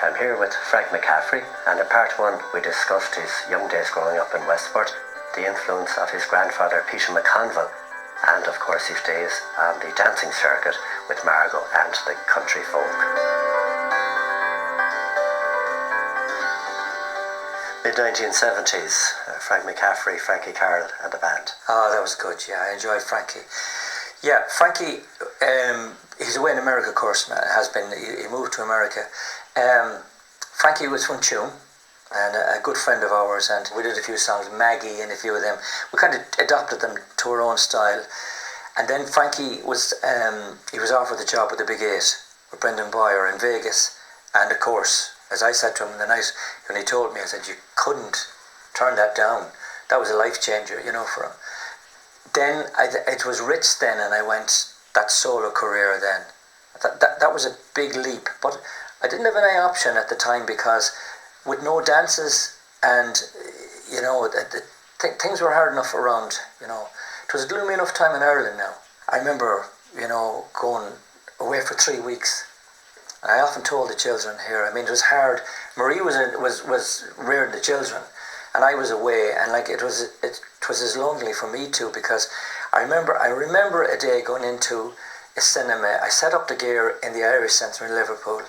I'm here with Frank McCaffrey, and in part one we discussed his young days growing up in Westport, the influence of his grandfather Peter McConville, and of course his days on the dancing circuit with Margot and the country folk. Mid-1970s, Frank McCaffrey, Frankie Carroll and the band. Oh, that was good, yeah, I enjoyed Frankie. Yeah, Frankie, he's away in America, of course, man, has been, he moved to America. Frankie was from Tuam, and a good friend of ours, and we did a few songs, Maggie and a few of them. We kind of adopted them to our own style. And then Frankie was, he was offered the job with the Big Eight, with Brendan Boyer in Vegas. And of course, as I said to him the night when he told me, I said, you couldn't turn that down. That was a life changer, you know, for him. Then it was Ritz then, and I went that solo career then. That was a big leap, but I didn't have any option at the time because with no dances and, you know, things were hard enough around, you know. It was a gloomy enough time in Ireland now. I remember, you know, going away for 3 weeks. And I often told the children here, I mean, it was hard. Marie was rearing the children, and I was away, and like it was as lonely for me too, because I remember a day going into a cinema. I set up the gear in the Irish Centre in Liverpool,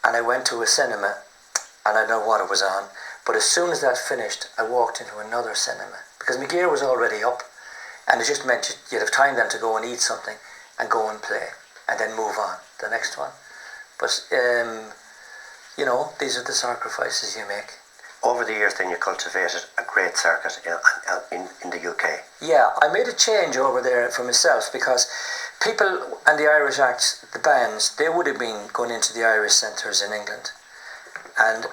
and I went to a cinema, and I don't know what it was on, but as soon as that finished, I walked into another cinema, because my gear was already up, and it just meant you'd have time then to go and eat something, and go and play, and then move on, the next one. But, you know, these are the sacrifices you make. Over the years then you cultivated a great circuit in the UK. Yeah, I made a change over there for myself because people and the Irish acts, the bands, they would have been going into the Irish centres in England. And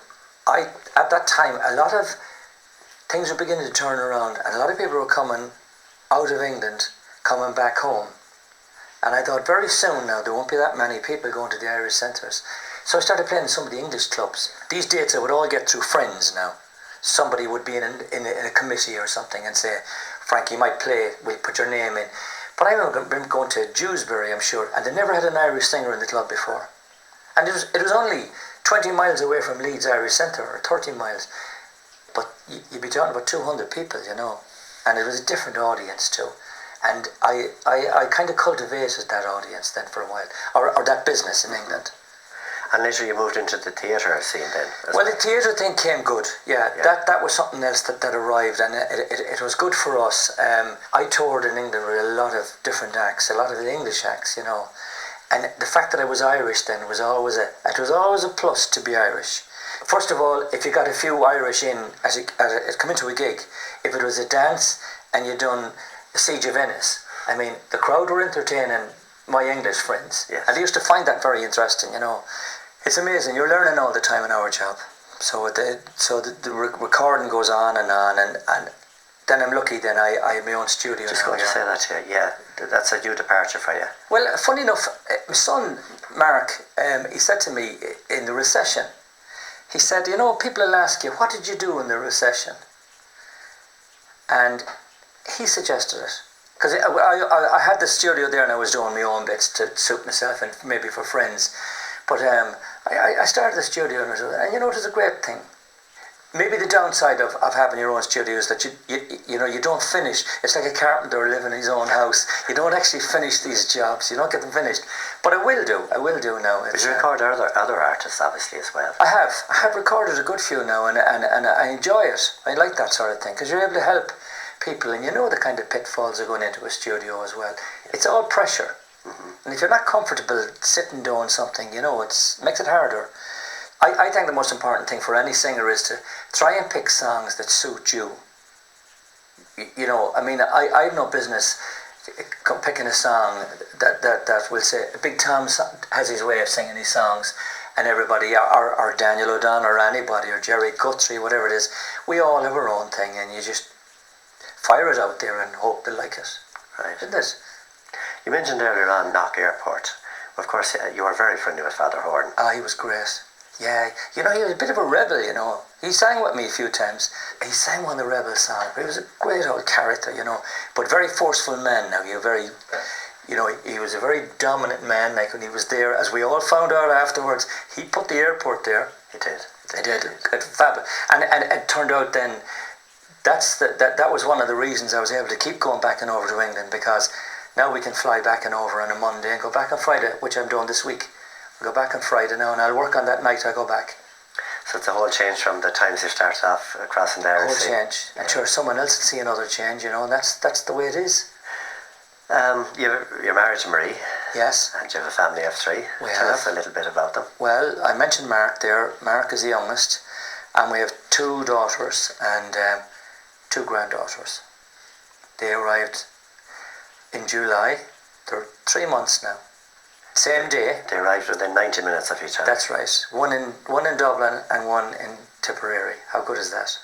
at that time, a lot of things were beginning to turn around, and a lot of people were coming out of England, coming back home. And I thought very soon now there won't be that many people going to the Irish centres. So I started playing in some of the English clubs. These dates I would all get through friends now. Somebody would be in a committee or something and say, Frank, you might play, we'll put your name in. But I remember going to Dewsbury, I'm sure, and they never had an Irish singer in the club before. And it was only 20 miles away from Leeds Irish Centre, or 30 miles. But you'd be talking about 200 people, you know. And it was a different audience too. And I kind of cultivated that audience then for a while, or that business in England. And later you moved into the theatre scene then? Well, the theatre thing came good, yeah. That was something else that arrived, and it was good for us. I toured in England with a lot of different acts, a lot of the English acts, you know. And the fact that I was Irish then was always a plus to be Irish. First of all, if you got a few Irish in, as it come into a gig, if it was a dance and you'd done the Siege of Venice, I mean, the crowd were entertaining my English friends. Yes. And they used to find that very interesting, you know. It's amazing, you're learning all the time in our job. So the recording goes on, and then I'm lucky, then I have my own studio. Just going to say that to you, yeah, that's a new departure for you. Well, funny enough, my son, Mark, he said to me in the recession, he said, you know, people will ask you, what did you do in the recession? And he suggested it. Because I had the studio there and I was doing my own bits to suit myself and maybe for friends. But I started the studio and you know, it was a great thing. Maybe the downside of having your own studio is that you know, you don't finish. It's like a carpenter living in his own house. You don't actually finish these jobs. You don't get them finished. But I will do now. But you record other artists obviously as well. I have recorded a good few now, and I enjoy it. I like that sort of thing because you're able to help people, and you know the kind of pitfalls are going into a studio as well. It's all pressure. Mm-hmm. And if you're not comfortable sitting doing something, you know, it makes it harder. I think the most important thing for any singer is to try and pick songs that suit you. You know, I mean, I have no business picking a song that will say, Big Tom has his way of singing his songs, and everybody, or Daniel O'Donnell, or anybody, or Jerry Guthrie, whatever it is, we all have our own thing, and you just fire it out there and hope they like it. Right. Isn't it? You mentioned earlier on Knock Airport. Of course, you were very friendly with Father Horn. He was great. Yeah, you know, he was a bit of a rebel, you know. He sang with me a few times. He sang one of the rebel songs, but he was a great old character, you know, but very forceful man now. He was a very dominant man, like when he was there, as we all found out afterwards. He put the airport there. He did. He did. Fab. And it turned out then that was one of the reasons I was able to keep going back and over to England, because now we can fly back and over on a Monday and go back on Friday, which I'm doing this week. I'll go back on Friday now and I'll work on that night I go back. So it's a whole change from the times you started off crossing there. A whole change. And sure, someone else will see another change, and that's the way it is. You're married to Marie. Yes. And you have a family of 3. Tell us a little bit about them. Well, I mentioned Mark there. Mark is the youngest, and we have 2 daughters and 2 granddaughters. They arrived in July. They're 3 months now. Same day. They arrived within 90 minutes of each other. That's right. One in Dublin and one in Tipperary. How good is that?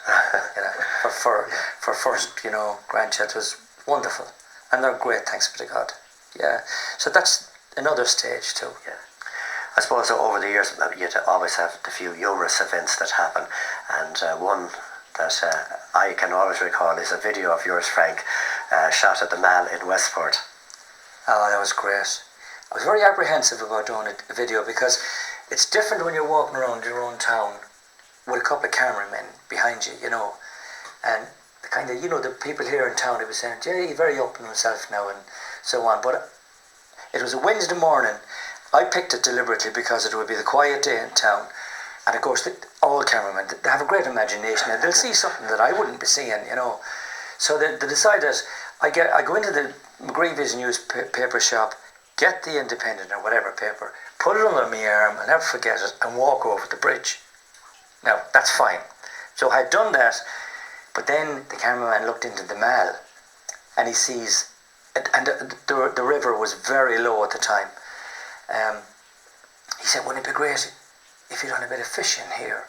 For first, grandchild was wonderful, and they're great. Thanks be to God. Yeah. So that's another stage too. Yeah. I suppose over the years you always have the few humorous events that happen, and one that I can always recall is a video of yours, Frank, shot at the Mall in Westport. Oh, that was great. I was very apprehensive about doing a video, because it's different when you're walking around your own town with a couple of cameramen behind you, and the kind of, the people here in town, they were saying, Jay, he's very up in himself now and so on. But it was a Wednesday morning. I picked it deliberately because it would be the quiet day in town, and of course all cameramen, they have a great imagination and they'll see something that I wouldn't be seeing, So they decided, I go into the McGreevy's newspaper shop, get the Independent or whatever paper, put it under my arm, I'll never forget it, and walk over the bridge. Now, that's fine. So I had done that, but then the cameraman looked into the Mall, and he sees, and the river was very low at the time. He said, wouldn't it be great if you done a bit of fishing here?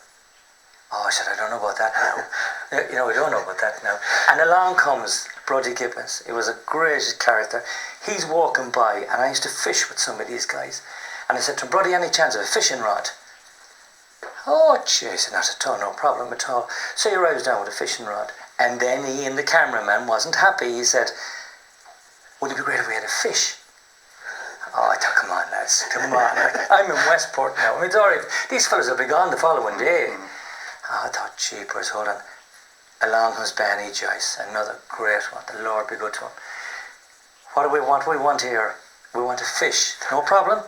Oh, I said, I don't know about that now. We don't know about that now. And along comes Brodie Gibbons. He was a great character. He's walking by, and I used to fish with some of these guys. And I said to him, Brodie, any chance of a fishing rod? Oh, jeez, not at all, no problem at all. So he arrives down with a fishing rod. And then he and the cameraman wasn't happy. He said, wouldn't it be great if we had a fish? Oh, I thought, come on, lads, come on. I'm in Westport now. I mean, it's all right. These fellas will be gone the following day. Oh, I thought, jeepers, hold on. Along comes Benny Joyce, another great one. The Lord be good to him. What do we want? We want here. We want a fish. No problem.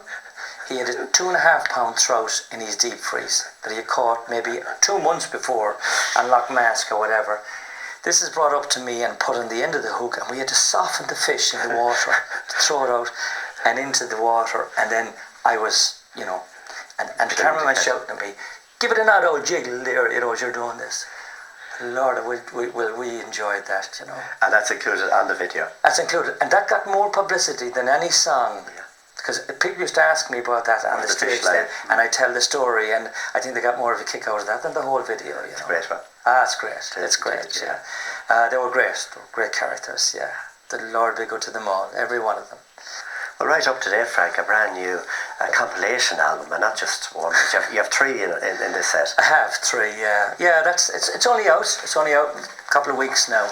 He had a 2.5 pound trout in his deep freeze that he had caught maybe 2 months before on Loch Mask or whatever. This is brought up to me and put on the end of the hook, and we had to soften the fish in the water, to throw it out and into the water. And then I was, and the cameraman shouting at me, give it an odd jiggle there, as you're doing this. Lord, we enjoyed that, And that's included on the video. That's included, and that got more publicity than any song. Yeah. Because people used to ask me about that on the stage then, and I tell the story, and I think they got more of a kick out of that than the whole video. It's a great one. It's great. It's great. Yeah. They were great. They were great characters. Yeah. The Lord be good to them all, every one of them. Well, right up to date, Frank, a brand new compilation album, and not just one. You have 3 in this set. I have 3. Yeah. Yeah. It's only out. It's only out a couple of weeks now.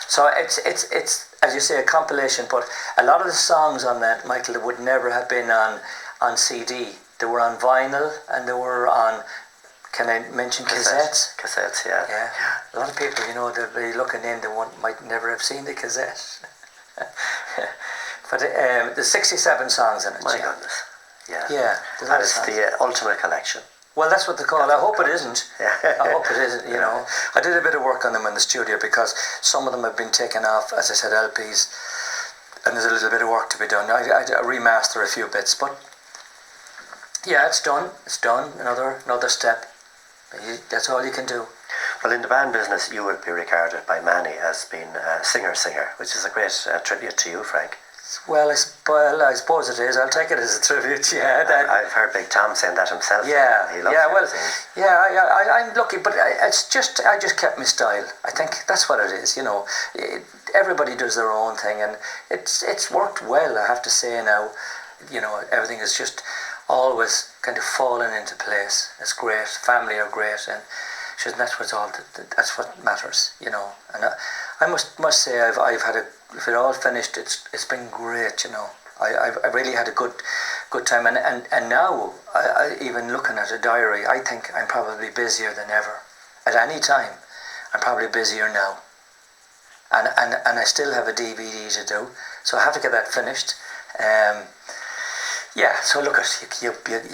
So it's as you say, a compilation, but a lot of the songs on that, Michael, would never have been on CD. They were on vinyl, and they were on, can I mention cassettes? Cassettes, yeah. Yeah. A lot of people, they'll be looking in, might never have seen the cassette. But there's 67 songs in it. My goodness. Yeah. Yeah. And it's the ultimate collection. Well, that's what they call it. I hope it isn't. I hope it isn't, I did a bit of work on them in the studio, because some of them have been taken off, as I said, LPs, and there's a little bit of work to be done. I remaster a few bits, but yeah, it's done. It's done. Another step. That's all you can do. Well, in the band business, you would be regarded by many as being a singer, which is a great tribute to you, Frank. Well, I suppose it is. I'll take it as a tribute. Yeah, I've heard Big Tom saying that himself. Yeah, he loves I'm lucky, but I just kept my style. I think that's what it is. Everybody does their own thing, and it's worked well. I have to say now, everything is just always kind of falling into place. It's great. Family are great, and that's what matters. And I must say I've had if it all finished, it's been great. I really had a good good time. And now, even looking at a diary, I think I'm probably busier than ever. At any time, I'm probably busier now. And I still have a DVD to do, so I have to get that finished. Yeah, so look at you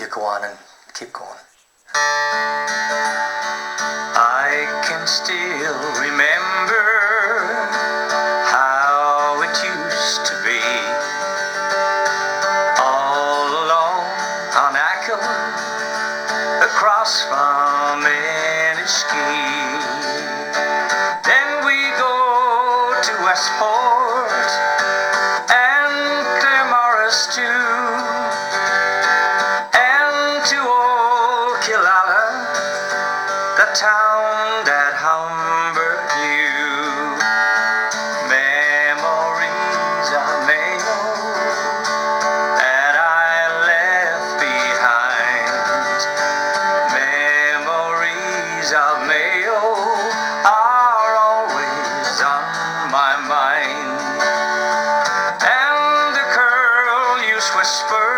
go on and keep going. I can still remember how it used to be, all alone on Ackle, across from Ennisky. Then we go to Westport and Claremorris too, and to old Killala, the town that Humbert knew. Memories of Mayo that I left behind. Memories of Mayo are always on my mind. And the curl used to whisper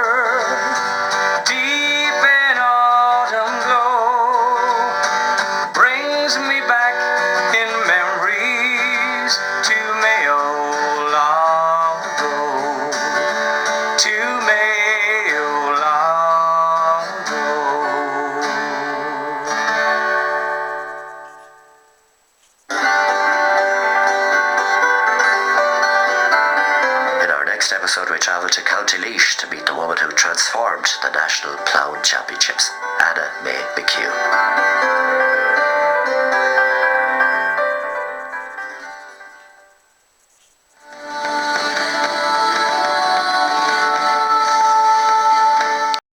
deep in autumn glow brings me back in memories to Mayo long ago. To Mayo long ago. In our next episode, we travel to County Laois to meet the woman who transformed the National Ploughing Championships, Anna May McHugh.